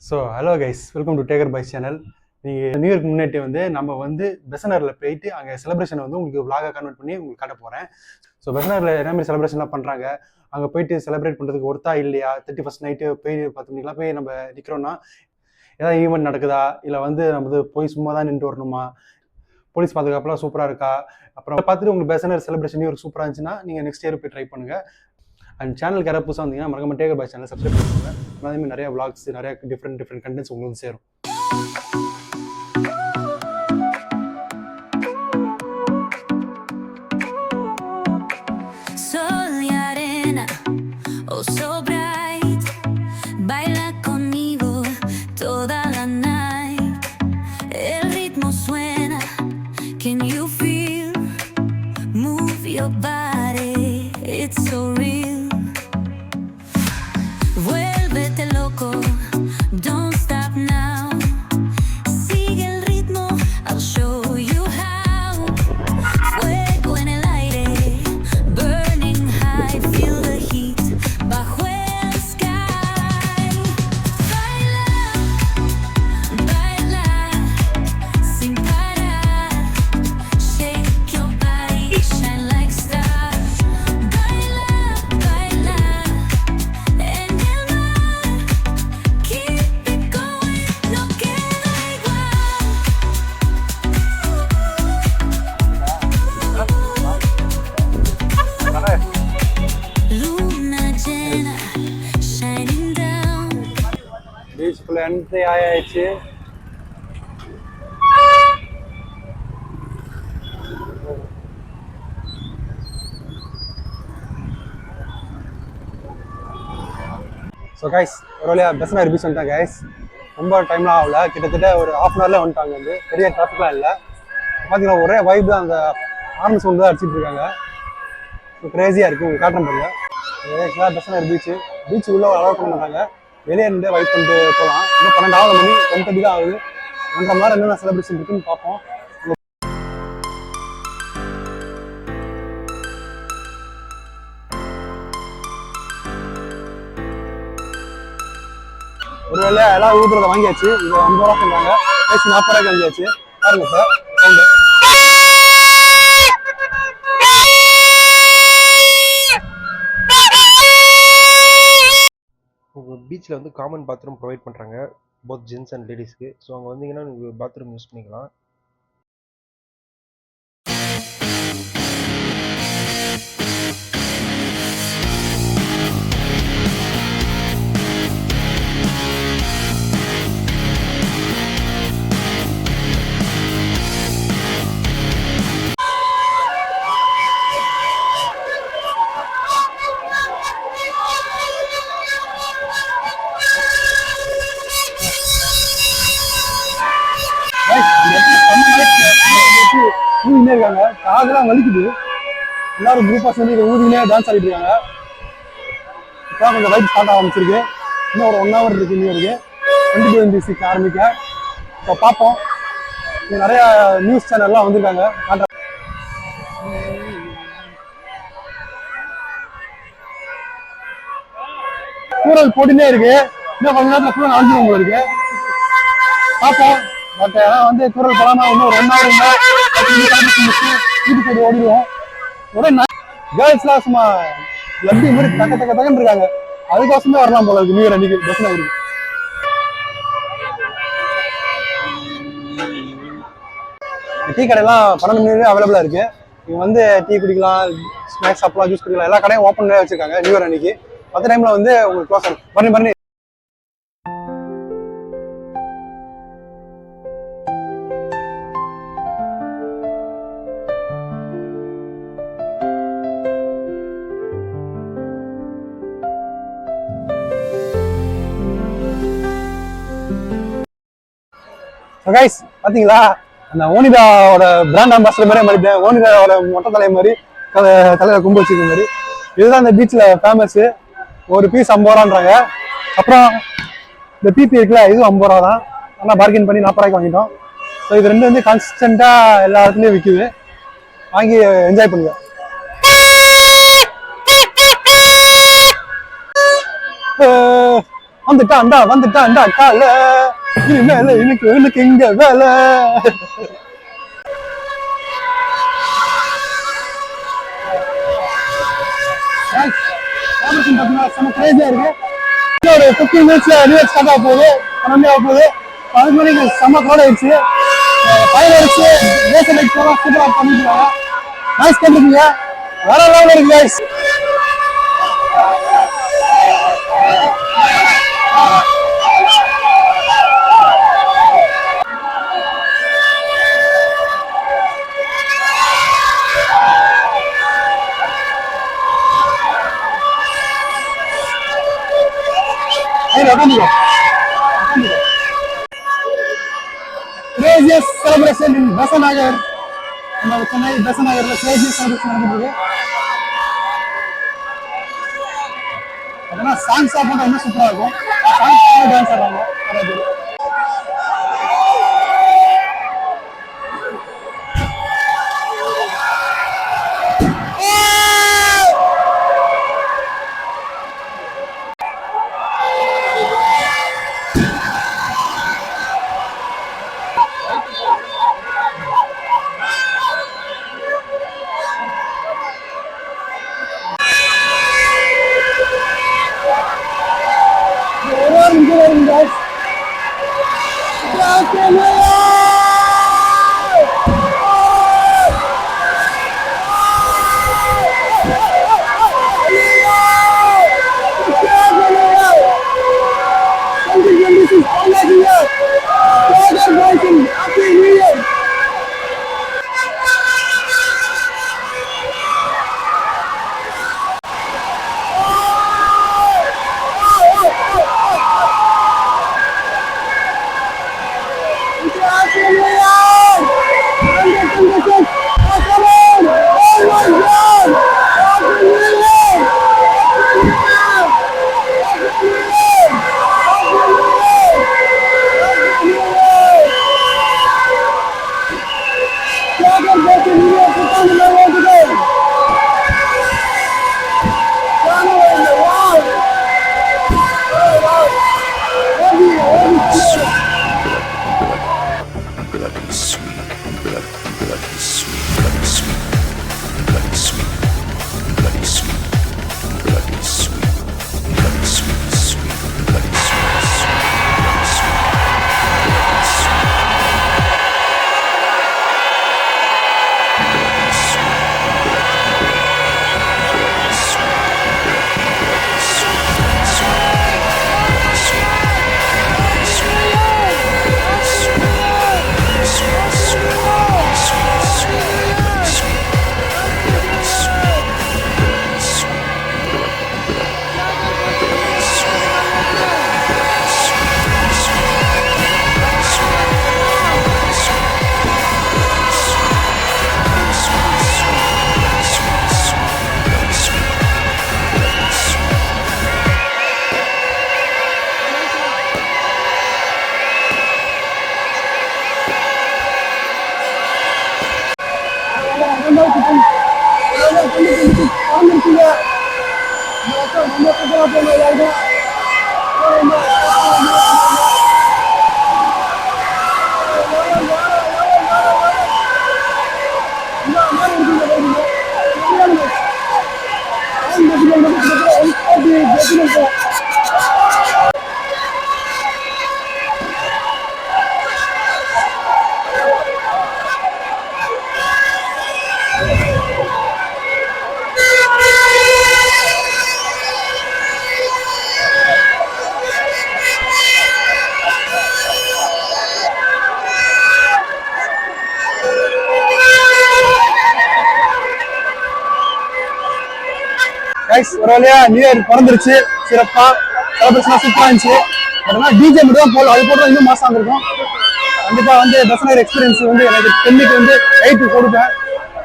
So hello guys, welcome to Daguerre boys channel. நீங்கள் new இயர்க்கு முன்னாடி நம்ம பெசனரில் போயிட்டு அங்கே செலிப்ரேஷன் உங்களுக்கு விளாகாக கன்வெர்ட் பண்ணி உங்களுக்கு காட்ட போகிறேன். ஸோ பெசனரில் என்ன மாதிரி செலிப்ரேஷன்லாம் பண்ணுறாங்க, அங்கே போயிட்டு செலிப்ரேட் பண்ணுறதுக்கு ஒருத்தா இல்லையா, 31st நைட்டு போய் 10 மணிக்கெலாம் போய் நம்ம நிற்கிறோன்னா ஏதாவது ஈவெண்ட் நடக்குதா, இல்லை நம்ம போய் சும்மா தான் நின்று வரணுமா, போலீஸ் பாதுகாப்புலாம் சூப்பராக இருக்கா, அப்புறம் பார்த்துட்டு உங்களுக்கு பெசனர் செலிப்ரேஷன் ஒரு சூப்பராக இருந்துச்சுன்னா நீங்கள் நெக்ஸ்ட் இயர் போய் ட்ரை பண்ணுங்கள். அண்ட் சேனலுக்கு யாராவது புதுசாக வந்தீங்கன்னா மறக்காம டேகர் பாய்ஸ் சேனல் சப்ஸ்கிரைப் பண்ணுங்க. அதேமாதிரி நிறைய விளாக்ஸ், நிறைய டிஃப்ரெண்ட் கண்டென்ட்ஸ் உங்களுக்கு சேரும். பீச்சுக்குள்ள என்ட்ரி ஆயாச்சு. ஸோ கைஸ், ஒரு வழியாக பெசனர் பீச் வந்துட்டாங்க கைஸ். ரொம்ப டைம்லாம் ஆகல, கிட்டத்தட்ட ஒரு ஹாஃப் அன் ஹவர்ல வந்துட்டாங்க. பெரிய டிராஃபிக்லாம் இல்லை. பார்த்தீங்கன்னா ஒரே வைப் தான், அந்த ஹார்ன் சவுண்ட் தான் அடிச்சுட்டு இருக்காங்க. ஸோ கிரேஸியாக இருக்குது. உங்களுக்கு காட்டுறேன் பாருங்க. பெசனர் பீச் உள்ள அலோவ் பண்ண மாட்டாங்க, வெளியே இருந்து வெயிட் பண்ணிட்டு போகலாம். இன்னும் 12 மணி 10:30 தான் ஆகுது. 1.5 மணி நேரம் என்னென்ன செலிப்ரேஷன் இருக்குன்னு பார்ப்போம். ஒரு வேலை எல்லாம் ஊதுறத வாங்கியாச்சு. இது 50 ரூபா சொல்றாங்க, 40 ரூபாய்க்கு வாங்கியாச்சு. பாருங்க சார் சவுண்டு. உங்கள் பீச்சில் வந்து காமன் பாத்ரூம் ப்ரொவைட் பண்ணுறாங்க, போத் ஜென்ஸ் அண்ட் லேடிஸ்க்கு. ஸோ அங்கே வந்தீங்கன்னா நீங்கள் பாத்ரூம் யூஸ் பண்ணிக்கலாம். ஊதினே இருக்காங்க, காதெல்லாம் வலிக்குது. எல்லாரும் குரூப்பா சேர்ந்து இதை ஊதினே டான்ஸ் ஆடிட்டு இருக்காங்க. இப்போ கொஞ்சம் வைப் ஸ்டார்ட் ஆரம்பிச்சிருக்கு. இன்னும் ஒரு 1 hour இருக்கு நியூ இயருக்கு. 2026 ஆரம்பிக்க. இப்போ பார்ப்போம். இங்கே நிறைய நியூஸ் சேனல்லாம் வந்திருக்காங்க. கூறல் போட்டுனே இருக்கு. இன்னும் கொஞ்ச நேரத்தில் கூட அழிஞ்சிடும் போல இருக்கு. பார்ப்போம். பட் ஆனால் கூறல் போலாமா, இன்னும் ஒரு 1 hour வீட்டுக்கு ஓடிடுவோம். ஒரே கேர்ள்ஸ்லாம் சும்மா லப்பி மாதிரி தக்கன்னு இருக்காங்க. அதுக்கோசமே வரலாம் போல இருக்கு நியூ இயர் அன்னைக்கு பெசனர் இருக்கு. டீ கடையெல்லாம் 12 மணி நேரம் அவைலபிளா இருக்கு. நீங்க டீ குடிக்கலாம், ஸ்நாக்ஸ் சாப்பிடலாம், ஜூஸ் குடிக்கலாம். எல்லா கடையும் ஓப்பன் பண்ணி வச்சிருக்காங்க நியூ இயர் அன்னைக்கு. மற்ற டைம்ல உங்களுக்கு க்ளோஸ் ஆகும். பண்ணி கைஸ், பாத்தீங்களா அந்த ஓனிடாவோட பிராண்ட் அம்பாசிடர் மாதிரி மாறிட்டேன். ஓனிடாவோட மொட்டை தலை மாதிரி தலையில கும்பு வச்சிருக்க மாதிரி. இதுதான் இந்த பீச்ல ஃபேமஸ். ஒரு பீஸ் 50 ரூபான்றாங்க. அப்புறம் இந்த பிபி இருக்குல்ல, இதுவும் 50 ரூபா தான். ஆனால் பார்கெயின் பண்ணி 40 ரூபாய்க்கு வாங்கிட்டோம். ஸோ இது ரெண்டு கான்ஸ்டன்டா எல்லா இடத்துலையும் விற்குது. வாங்கி என்ஜாய் பண்ணுங்க. வந்துட்டான்டா கால இனிமேல எனக்கு இங்க வேலை. செம கிரேசியா இருக்கு. ஒரு 15 மினிட்ஸ்ல ரிவர்ஸ் ஸ்டார்ட் ஆக போகுது, 12 ஆக போகுது. 10 மணிக்கு செம்ம க்ரௌட் ஆயிடுச்சு. ஃபயர் அடிச்சு ரேஸ் லைட் சூப்பரா பண்ணிருக்காங்க. நாய்ஸ் கேட்டுருக்கீங்க, வேற லெவல் இருக்கு guys. Craziest celebration in Besanagar. நம்ம சென்னை பெசநகர்ல craziest celebration நடந்துருக்கு. அதெல்லாம் சாங்ஸ் போட்டா இன்னும் சூப்பரா இருக்கும். சாங்ஸ் டான்ஸ் ஆடுறாங்க. Guys. ஒரு வழியா நியூ இயர் பிறந்துருச்சு. சிறப்பா செலிப்ரேஷன் சூப்பரா இருந்துச்சு. டிஜே மட்டும் தான் போடல, அது போட்டு இன்னும் மாசம் வந்திருக்கும். கண்டிப்பா வந்து பெசநகர் எக்ஸ்பீரியன்ஸ் வந்து எனக்கு 10க்கு வந்து 8 கொடுப்பேன்.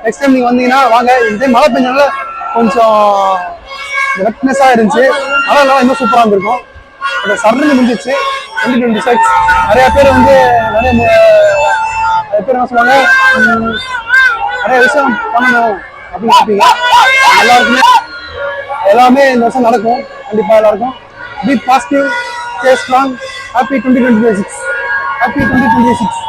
நெக்ஸ்ட் டைம் நீங்க வந்தீங்கன்னா வாங்க. இந்த டைம் மழை பெஞ்சனால கொஞ்சம் வெட்னஸா இருந்துச்சு, அதெல்லாம் இன்னும் சூப்பரா இருந்திருக்கும். அந்த சர்ன்னு முடிஞ்சிச்சு 2026. நிறைய பேர் வந்து நிறைய பேர் என்ன சொல்லுவாங்க, நிறைய விஷயம் பண்ணணும் அப்படின்னு கேட்பீங்க. எல்லாருக்குமே எல்லாமே இந்த வருஷம் நடக்கும். கண்டிப்பா எல்லாருக்கும் be positive, stay strong. Happy 2026. Happy 2026.